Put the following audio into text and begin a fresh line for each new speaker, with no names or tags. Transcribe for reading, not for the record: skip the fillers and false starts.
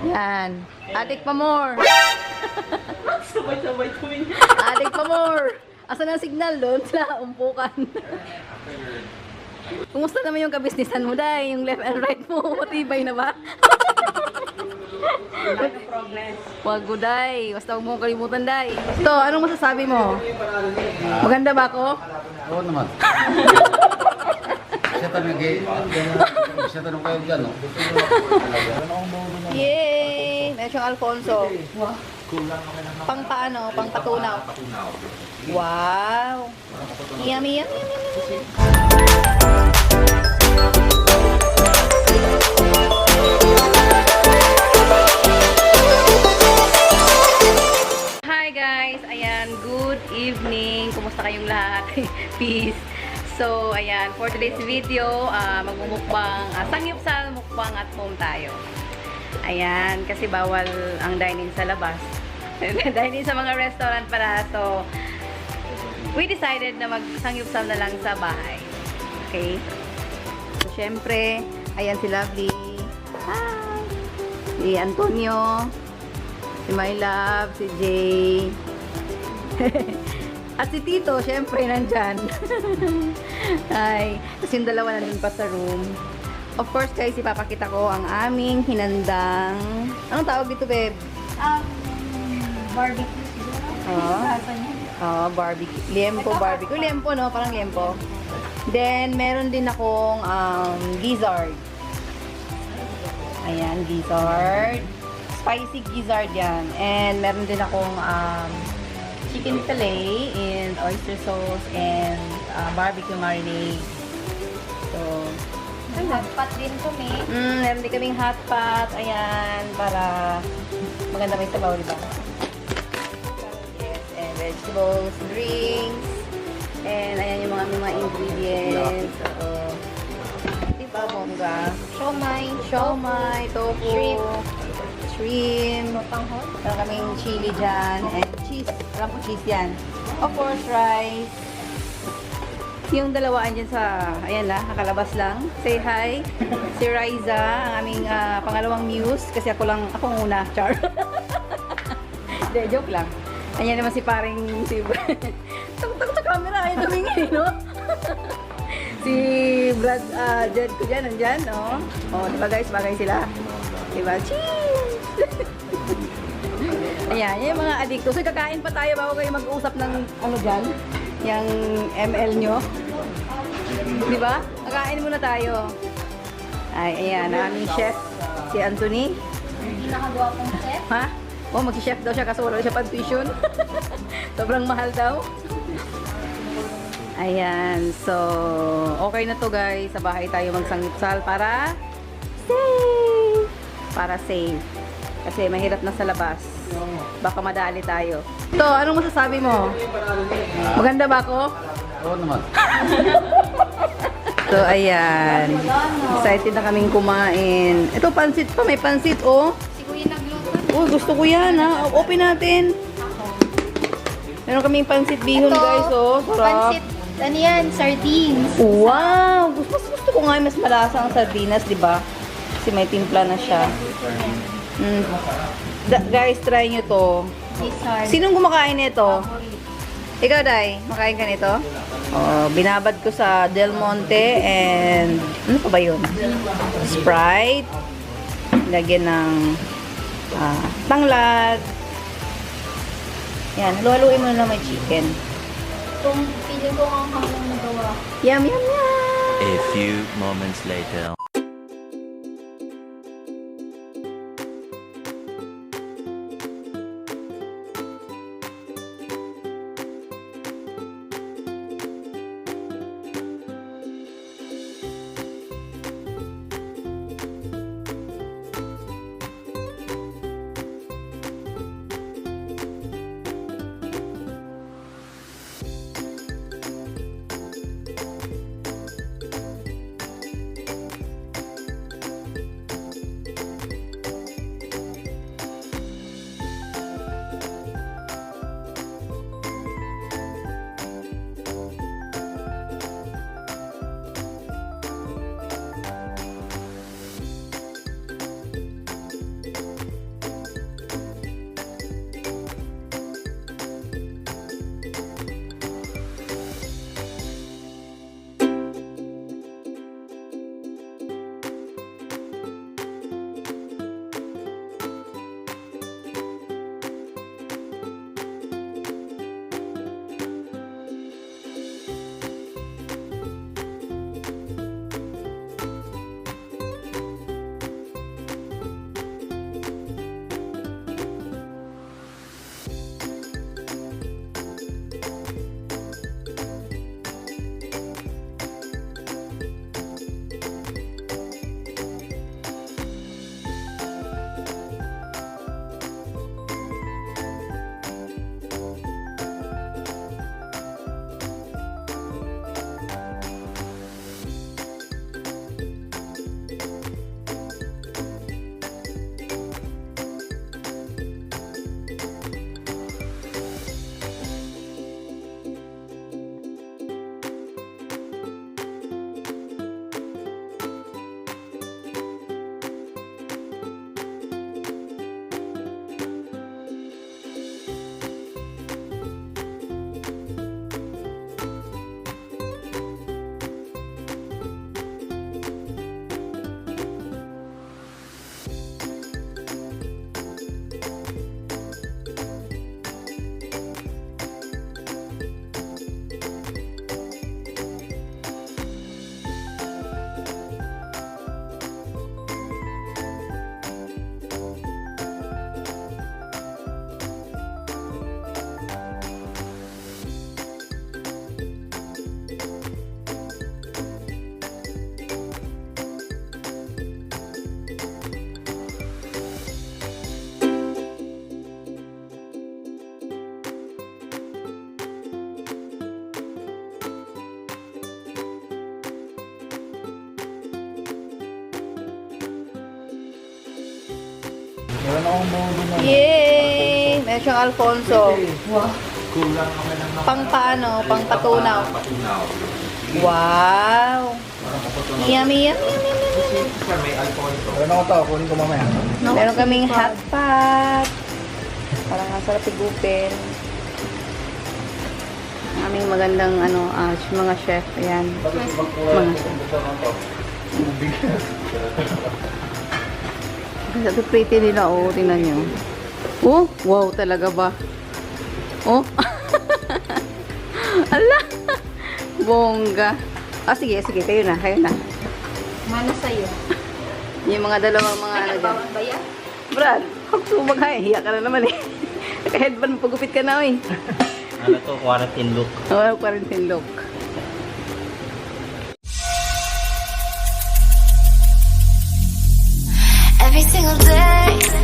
Yan. Adik pa more.
Sabay-sabay tuwing.
Adik pa more. Asan ang signal doon sa umpukan? Kumusta naman yung kabisnisan mo, Day? Yung left and right mo, matibay na ba?
Progress.
Wag mo, Day. Basta huwag mo kalimutan, Day. Ito, anong masasabi mo? Maganda ba ako?
Oo naman. Siya tanong kayo dyan, no?
Yay! Meron siyang Alfonso. Pang paano? Pang patunaw. Wow! Yummy, yummy, yummy. Hi guys! Ayan, good evening. Kumusta kayong lahat? Peace! So, ayan, for today's video, magmumukbang, Samgyupsal, mukbang at home tayo. Ayan, kasi bawal ang dine-in sa labas. Dine-in sa mga restaurant para. So, we decided na mag-Samgyupsal na lang sa bahay. Okay? So, syempre, ayan si Lovely. Hi! Si Antonio. Si My Love. Si Jay. At si Tito, syempre, nandyan. Ay, kasi yung dalawa nandun pa sa room. Of course, guys, ipapakita ko ang aming hinandang... Anong tawag dito, babe?
Barbecue siguro.
Barbecue. Liempo barbecue. Liempo, no? Parang liempo. Then, meron din akong gizzard. Ayan, gizzard. Spicy gizzard yan. And meron din akong chicken fillet and oyster sauce and barbecue marinade. So,
Hot pot din kami.
meron din kaming hot pot. Ayan, para maganda may sabaw, diba? Yes, and vegetables, drinks, and ayan yung mga ingredients. So, diba, bongga? Siomai, tofu, shrimp, meron kaming chili dyan, and cheese. Alam ko cheese yan. Of course, rice. Yung dalawa andyan sa, ayan la, nakalabas lang. Say hi. Si Riza, ang aming pangalawang muse. Kasi ako muna, char. De, joke lang. Ayan naman si paring, takot sa camera, ayun tumingin, no? Si Brad, Jed ko dyan, nandyan, no? O, diba guys, bagay sila. Diba? Cheese! Ayan, yan yung mga adikto. So, kakain pa tayo bago kayo mag-uusap ng ano dyan, yung ML nyo. Di ba? Kakain muna tayo. Ay, ayan, ang aming chef, si Anthony.
Nakagawa kong chef.
Ha? Oh, mag-chef daw siya kasi wala siya pang-tuition. Sobrang mahal daw. Ayan, so, okay na to guys. Sa bahay tayo mag-Samgyupsal para safe. Para safe. Kasi mahirap na sa labas. Baka madali tayo. Ito, anong masasabi mo? Maganda ba ako?
Oo naman.
So, ayan. Excited na kaming kumain. Ito, pansit pa. May pansit, oh.
Si Kuya nagluto.
Oh, gusto ko yan, ha. Open natin. Meron kaming pansit bihon, guys, oh. Sarap.
Pansit, ano yan, sardines.
Wow! Gusto ko nga mas malasa ang sardinas, di ba? Kasi may timpla na siya. Guys, try nyo to.
Dessert.
Sinong kumakain nito? Ikaw, Day, makain ka nito? Oh, binabad ko sa Del Monte and ano pa ba yun? Sprite. Lagyan ng tanglad. Yan, halu-haluin mo na may chicken.
Kung pili ko ang hamang nagawa.
Yum, yum, yum!
A few moments later.
Meron akong modo na.
Yay! Meron siyang Alfonso. Wow.
Kulang ako ng
Pang paano? Pang patunaw.
Patunaw.
Wow!
Parang patunaw.
Yummy, yummy.
Sir, may Alfonso. Meron ako to. Kunin ko mamaya.
Meron kaming hot pot. Parang ang sarap igupin. Ang aming magandang mga chef. Ayan. Mga chef. Kasi pretty nila. Oh, tingnan nyo. Oh, wow talaga ba? Oh. Ala. Bongga. Ah, sige. Kayo na.
Mana sa'yo?
Yung mga dalawang mga ano dyan.
Bawang ba yan?
Brad, huwag sumagay. Hiya ka na naman eh. Naka-headband, pagupit ka na eh.
Ano to? Quarantine look.
Oh, quarantine look.
Every single day